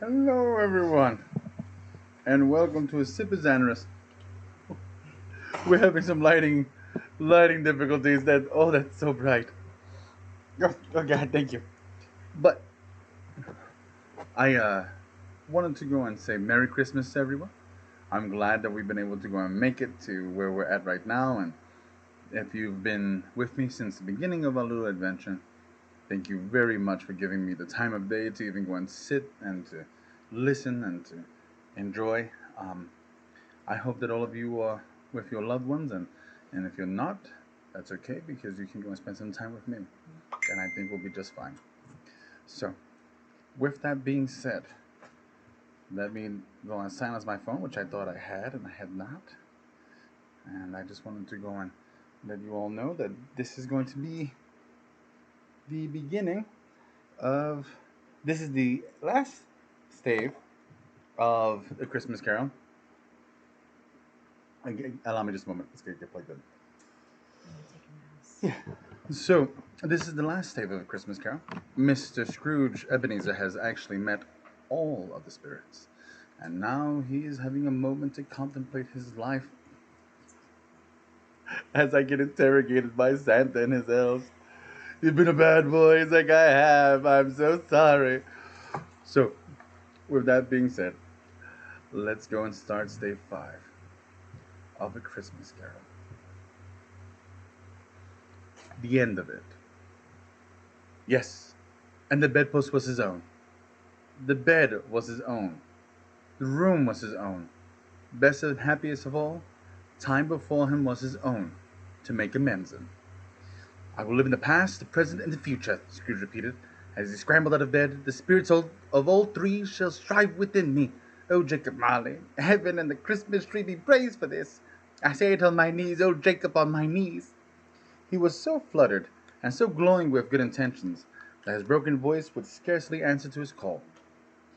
Hello, everyone, and welcome to a sip of Zanaris. We're having some lighting difficulties. That's so bright. Oh God, thank you. But I wanted to go and say Merry Christmas to everyone. I'm glad that we've been able to go and make it to where we're at right now. And if you've been with me since the beginning of our little adventure, thank you very much for giving me the time of day to even go and sit and to listen and to enjoy. Um, I hope that all of you are with your loved ones, and if you're not, that's okay because you can go and spend some time with me, and I think we'll be just fine. So, with that being said, let me go and silence my phone, which I thought I had, and I had not. And I just wanted to go and let you all know that this is going to be the beginning of. This is the last stave of A Christmas Carol. Allow me just a moment. Let's get plugged in. Yeah. So, this is the last stave of A Christmas Carol. Mr. Scrooge Ebenezer has actually met all of the spirits, and now he is having a moment to contemplate his life as I get interrogated by Santa and his elves. You've been a bad boy. He's like, I have. I'm so sorry. So, with that being said, let's go and start stave 5 of A Christmas Carol. The end of it. Yes, and the bedpost was his own. The bed was his own. The room was his own. Best and happiest of all, time before him was his own, to make amends in. I will live in the past, the present, and the future, Scrooge repeated, as he scrambled out of bed. The spirits of all three shall strive within me. O Jacob Marley, heaven and the Christmas tree be praised for this. I say it on my knees, O Jacob, on my knees. He was so fluttered, and so glowing with good intentions, that his broken voice would scarcely answer to his call.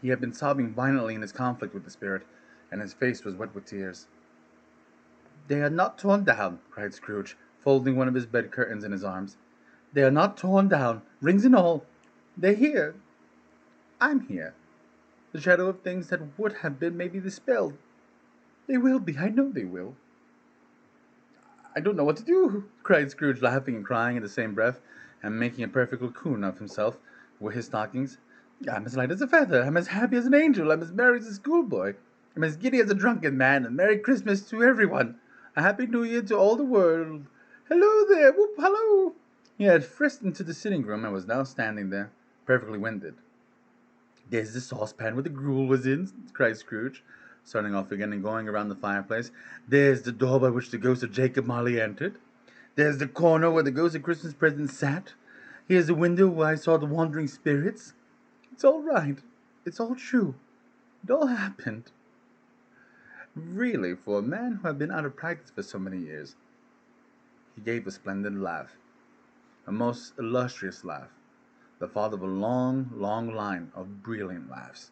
He had been sobbing violently in his conflict with the spirit, and his face was wet with tears. They are not torn down, cried Scrooge, folding one of his bed curtains in his arms. They are not torn down, rings and all. They're here. I'm here. The shadow of things that would have been may be dispelled. They will be, I know they will. I don't know what to do, cried Scrooge, laughing and crying in the same breath, and making a perfect cocoon of himself with his stockings. I'm as light as a feather, I'm as happy as an angel, I'm as merry as a schoolboy, I'm as giddy as a drunken man, and Merry Christmas to everyone. A Happy New Year to all the world. Hello there, whoop, hello. He had frisked into the sitting room and was now standing there, perfectly winded. There's the saucepan where the gruel was in, cried Scrooge, starting off again and going around the fireplace. There's the door by which the ghost of Jacob Marley entered. There's the corner where the ghost of Christmas present sat. Here's the window where I saw the wandering spirits. It's all right. It's all true. It all happened. Really, for a man who had been out of practice for so many years. He gave a splendid laugh, a most illustrious laugh, the father of a long, long line of brilliant laughs.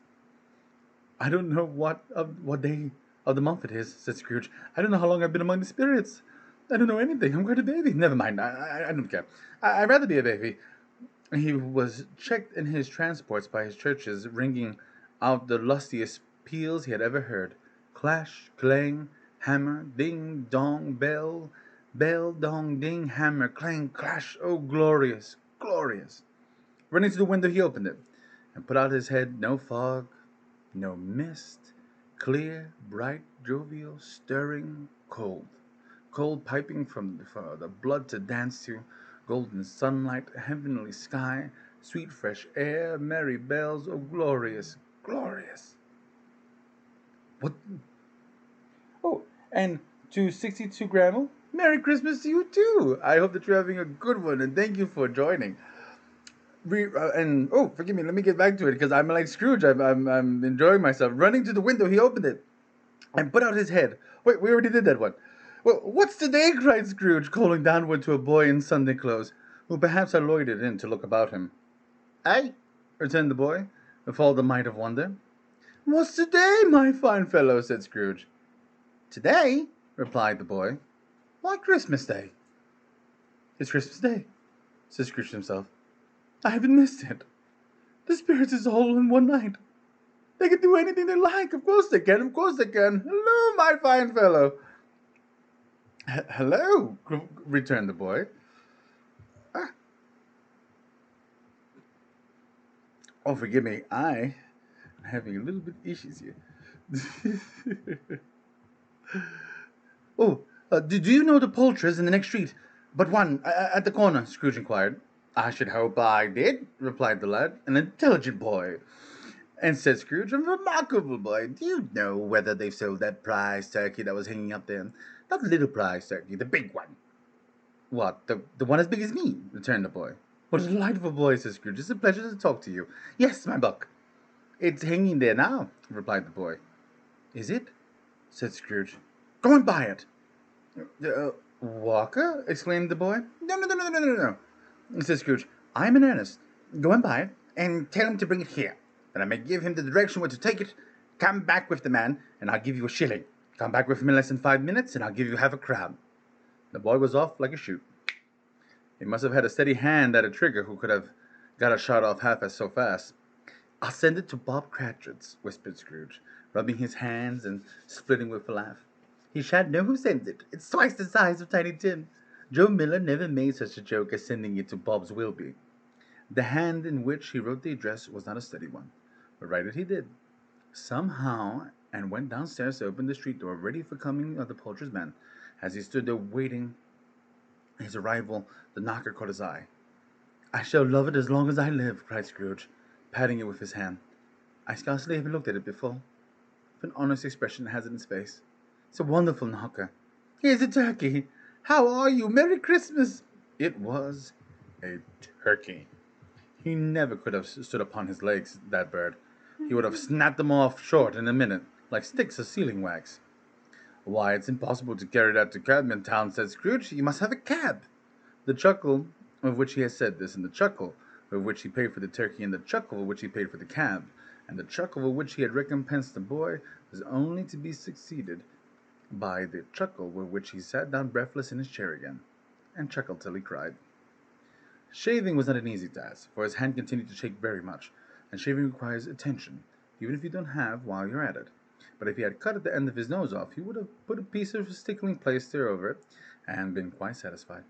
I don't know what day of the month it is, said Scrooge. I don't know how long I've been among the spirits. I don't know anything. I'm quite a baby. Never mind. I don't care. I'd rather be a baby. He was checked in his transports by his churches, ringing out the lustiest peals he had ever heard. Clash, clang, hammer, ding, dong, bell, bell, dong, ding, hammer, clang, clash. Oh, glorious, glorious. Running to the window, he opened it, and put out his head. No fog, no mist, clear, bright, jovial, stirring, cold. Cold piping from the blood to dance to, golden sunlight, heavenly sky, sweet fresh air, merry bells, oh glorious, glorious. What? Oh, and to 62 Grammel, Merry Christmas to you too. I hope that you're having a good one, and thank you for joining. And oh, forgive me. Let me get back to it because I'm like Scrooge. I'm enjoying myself. Running to the window, he opened it and put out his head. Wait, we already did that one. Well, what's today? Cried Scrooge, calling downward to a boy in Sunday clothes, who perhaps had loitered in to look about him. Aye, returned the boy, with all the might of wonder. What's today, my fine fellow? Said Scrooge. Today? Replied the boy. Why, Christmas Day. It's Christmas Day, said Scrooge to himself. I haven't missed it. The spirits is all in one night. They can do anything they like. Of course they can. Of course they can. Hello, my fine fellow. Hello, returned the boy. Ah, oh, forgive me. I'm having a little bit issues here. Oh, do you know the poulterers in the next street? But one, at the corner, Scrooge inquired. I should hope I did, replied the lad. An intelligent boy. And said Scrooge, a remarkable boy. Do you know whether they've sold that prize turkey that was hanging up there? Not the little prize turkey, the big one. What, the one as big as me? Returned the boy. What a delightful boy, said Scrooge. It's a pleasure to talk to you. Yes, my buck. It's hanging there now, replied the boy. Is it? Said Scrooge. Go and buy it. Walker? Exclaimed the boy. No, said Scrooge. I'm in earnest. Go and buy it, and tell him to bring it here, that I may give him the direction where to take it. Come back with the man, and I'll give you a shilling. Come back with him in less than 5 minutes, and I'll give you half a crown. The boy was off like a shoot. He must have had a steady hand at a trigger who could have got a shot off half as so fast. I'll send it to Bob Cratchit's, whispered Scrooge, rubbing his hands and splitting with a laugh. He shan't know who sent it. It's twice the size of Tiny Tim. Joe Miller never made such a joke as sending it to Bob's Wilby. The hand in which he wrote the address was not a steady one, but write it he did, somehow, and went downstairs to open the street door, ready for coming of the poulterer's man. As he stood there waiting his arrival, the knocker caught his eye. I shall love it as long as I live, cried Scrooge, patting it with his hand. I scarcely ever looked at it before. What an honest expression it has in its face. It's a wonderful knocker. Here's a turkey. How are you? Merry Christmas. It was a turkey. He never could have stood upon his legs, that bird. He would have snapped them off short in a minute, like sticks of sealing wax. Why, it's impossible to carry it out to Cadman Town, said Scrooge. You must have a cab. The chuckle with which he had said this, and the chuckle with which he paid for the turkey, and the chuckle with which he paid for the cab, and the chuckle with which he had recompensed the boy, was only to be succeeded by the chuckle with which he sat down breathless in his chair again, and chuckled till he cried. Shaving was not an easy task, for his hand continued to shake very much, and shaving requires attention, even if you don't have while you're at it. But if he had cut at the end of his nose off, he would have put a piece of stickling plaster over it, and been quite satisfied.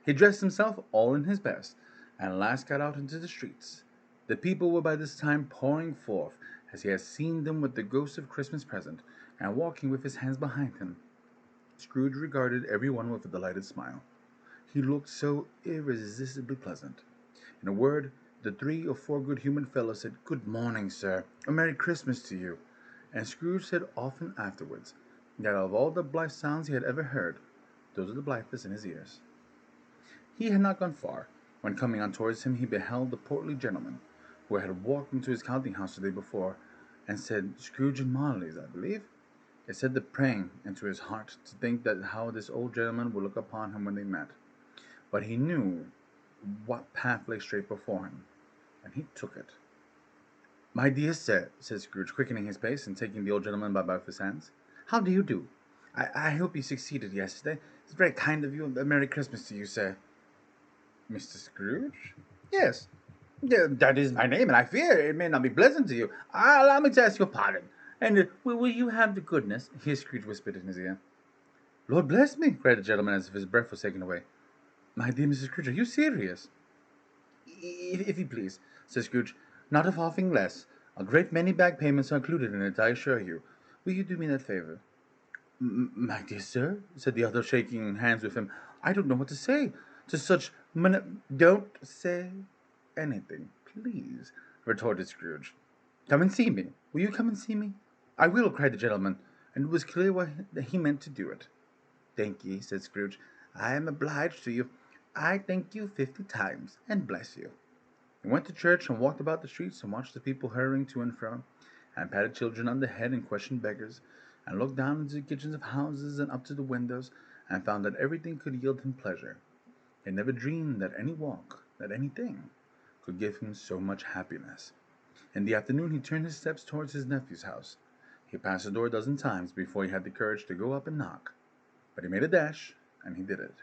He dressed himself all in his best, and at last got out into the streets. The people were by this time pouring forth, as he had seen them with the ghost of Christmas present, and walking with his hands behind him. Scrooge regarded every one with a delighted smile. He looked so irresistibly pleasant. In a word, the 3 or 4 good human fellows said, Good morning, sir, a Merry Christmas to you. And Scrooge said often afterwards, that of all the blithe sounds he had ever heard, those were the blithest in his ears. He had not gone far, when coming on towards him he beheld the portly gentleman, who had walked into his counting-house the day before, and said, Scrooge and Marley's, I believe. It set the prang into his heart to think that how this old gentleman would look upon him when they met. But he knew what path lay straight before him, and he took it. My dear sir, said Scrooge, quickening his pace and taking the old gentleman by both his hands, how do you do? I hope you succeeded yesterday. It's very kind of you. A Merry Christmas to you, sir. Mr. Scrooge? Yes. That is my name, and I fear it may not be pleasant to you. Allow me to ask your pardon. And will you have the goodness, here Scrooge whispered in his ear. Lord bless me, cried the gentleman as if his breath was taken away. My dear Mrs. Scrooge, are you serious? If you please, said Scrooge, not a farthing less. A great many back payments are included in it, I assure you. Will you do me that favor? My dear sir, said the other, shaking hands with him, I don't know what to say to such Don't say anything, please, retorted Scrooge. Come and see me. Will you come and see me? I will, cried the gentleman, and it was clear why he meant to do it. Thank ye, said Scrooge. I am obliged to you. I thank you 50 times, and bless you. He went to church and walked about the streets and watched the people hurrying to and fro, and patted children on the head and questioned beggars, and looked down into the kitchens of houses and up to the windows, and found that everything could yield him pleasure. He never dreamed that any walk, that anything, could give him so much happiness. In the afternoon he turned his steps towards his nephew's house. He passed the door a dozen times before he had the courage to go up and knock. But he made a dash, and he did it.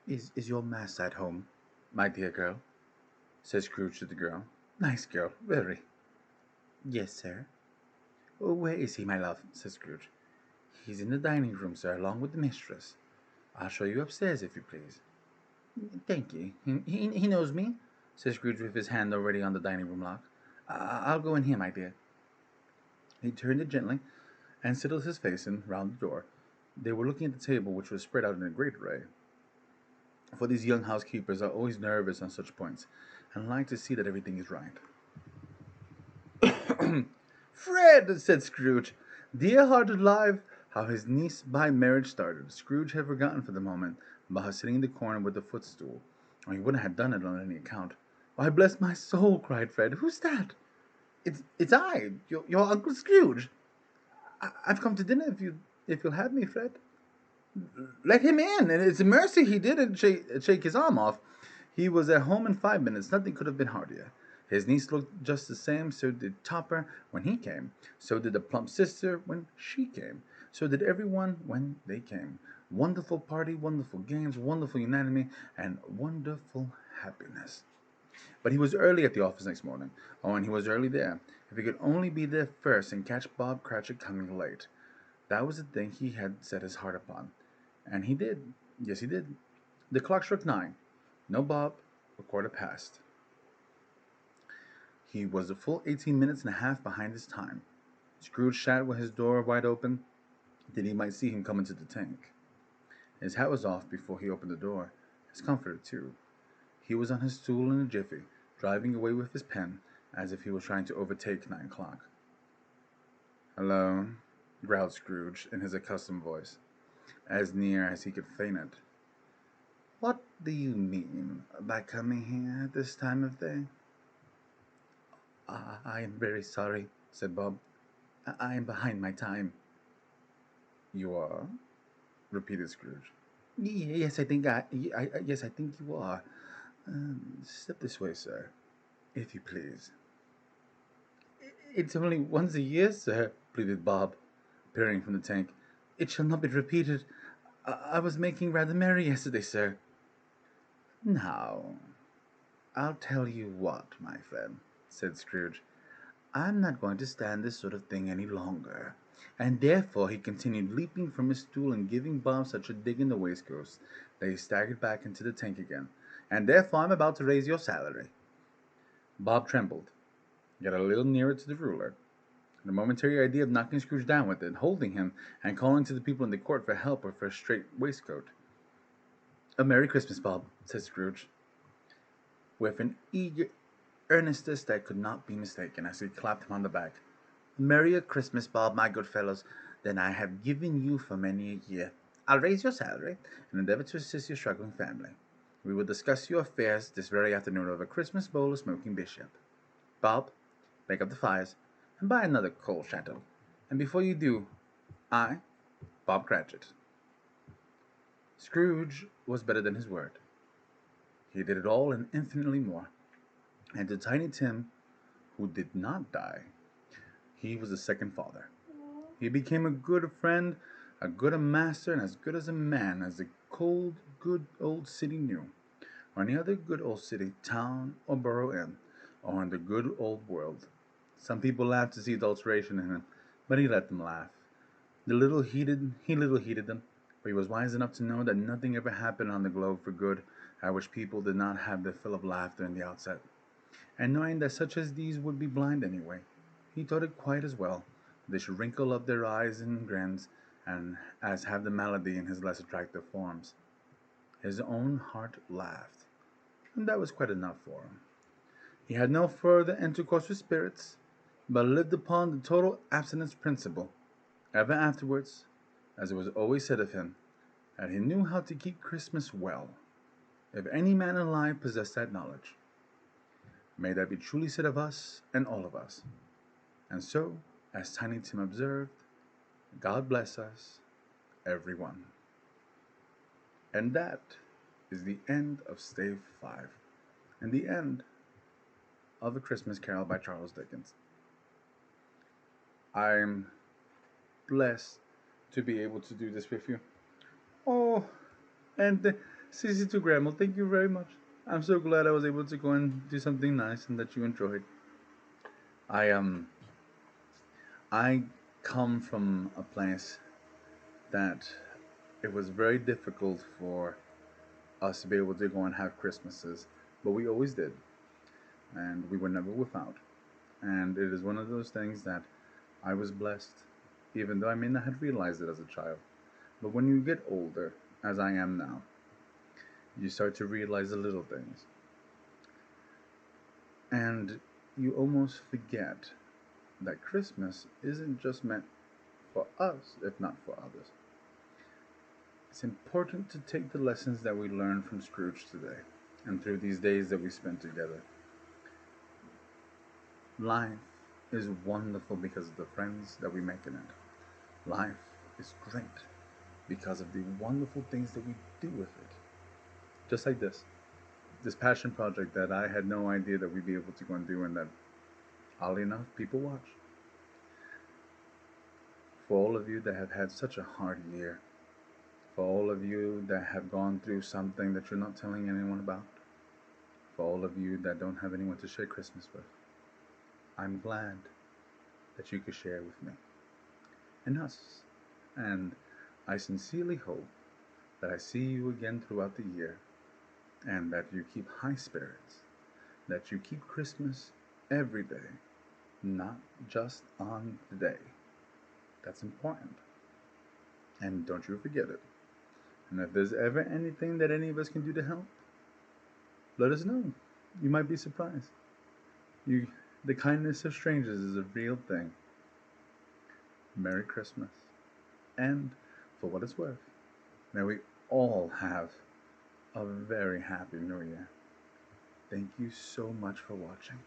Is your master at home, my dear girl? Said Scrooge to the girl. Nice girl, very. Yes, sir. "Oh, where is he, my love?" said Scrooge. "He's in the dining room, sir, along with the mistress. I'll show you upstairs, if you please." "Thank you. He knows me," said Scrooge with his hand already on the dining room lock. "I'll go in here, my dear." He turned it gently and settled his face in round the door. They were looking at the table, which was spread out in a great array, for these young housekeepers are always nervous on such points, and like to see that everything is right. "Fred," said Scrooge, "dear heart alive, how his niece by marriage started." Scrooge had forgotten for the moment about her sitting in the corner with the footstool, or he wouldn't have done it on any account. "Why, bless my soul!" cried Fred. "Who's that?" "It's I, your Uncle Scrooge. I've come to dinner if you'll have me, Fred." "Let him in, and it's a mercy he didn't shake his arm off. He was at home in 5 minutes. Nothing could have been heartier. His niece looked just the same. So did Topper when he came. So did the plump sister when she came. So did everyone when they came. Wonderful party, wonderful games, wonderful unanimity, and wonderful happiness." But he was early at the office next morning. Oh, and he was early there. If he could only be there first and catch Bob Cratchit coming late. That was the thing he had set his heart upon. And he did. Yes, he did. The clock struck 9. No Bob. A quarter past. He was a full 18 minutes and a half behind his time. Scrooge sat with his door wide open, that he might see him come into the tank. His hat was off before he opened the door. His comforter, too. He was on his stool in a jiffy, driving away with his pen, as if he was trying to overtake 9 o'clock. "Hello," growled Scrooge in his accustomed voice, as near as he could feign it. "What do you mean by coming here at this time of day?" "I am very sorry," said Bob. "I am behind my time." "You are?" repeated Scrooge. "Yes, yes, I think you are. Step this way, sir, if you please." "It's only once a year, sir," pleaded Bob, peering from the tank. "It shall not be repeated. I was making rather merry yesterday, sir." "Now, I'll tell you what, my friend," said Scrooge. "I'm not going to stand this sort of thing any longer." And therefore he continued, leaping from his stool and giving Bob such a dig in the waistcoat that he staggered back into the tank again. "And therefore I'm about to raise your salary." Bob trembled, got a little nearer to the ruler. The momentary idea of knocking Scrooge down with it, holding him, and calling to the people in the court for help or for a straight waistcoat. "A Merry Christmas, Bob," said Scrooge, with an eager earnestness that could not be mistaken, as he clapped him on the back. "Merry Christmas, Bob, my good fellows, than I have given you for many a year. I'll raise your salary, and endeavor to assist your struggling family. We will discuss your affairs this very afternoon over a Christmas bowl of smoking bishop. Bob, make up the fires, and buy another coal shattle. And before you do, I, Bob Cratchit." Scrooge was better than his word. He did it all and infinitely more. And to Tiny Tim, who did not die, he was a second father. He became a good friend, a good a master, and as good as a man as the cold, good old city knew, or any other good old city, town, or borough inn, or in the good old world. Some people laughed to see the alteration in him, but he let them laugh. He little heeded them, for he was wise enough to know that nothing ever happened on the globe for good at which people did not have their fill of laughter in the outset. And knowing that such as these would be blind anyway, he thought it quite as well they should wrinkle up their eyes in grins, and as have the malady in his less attractive forms. His own heart laughed, and that was quite enough for him. He had no further intercourse with spirits, but lived upon the total abstinence principle. Ever afterwards, as it was always said of him, that he knew how to keep Christmas well, if any man alive possessed that knowledge. May that be truly said of us and all of us. And so, as Tiny Tim observed, God bless us, every one. And that is the end of Stave 5, and the end of A Christmas Carol by Charles Dickens. I'm blessed to be able to do this with you. Oh, and CC2 Grammel, thank you very much. I'm so glad I was able to go and do something nice and that you enjoyed. I I come from a place that it was very difficult for us to be able to go and have Christmases, but we always did, and we were never without. And it is one of those things that I was blessed, even though I may not have realized it as a child. But when you get older, as I am now, you start to realize the little things. And you almost forget that Christmas isn't just meant for us, if not for others. It's important to take the lessons that we learned from Scrooge today and through these days that we spent together. Life is wonderful because of the friends that we make in it. Life is great because of the wonderful things that we do with it. Just like this passion project that I had no idea that we'd be able to go and do, and that, oddly enough, people watch. For all of you that have had such a hard year, for all of you that have gone through something that you're not telling anyone about, for all of you that don't have anyone to share Christmas with, I'm glad that you could share with me and us. And I sincerely hope that I see you again throughout the year, and that you keep high spirits, that you keep Christmas every day, not just on the day. That's important. And don't you forget it. And if there's ever anything that any of us can do to help, let us know. You might be surprised. You, the kindness of strangers is a real thing. Merry Christmas. And for what it's worth, may we all have a very happy New Year. Thank you so much for watching.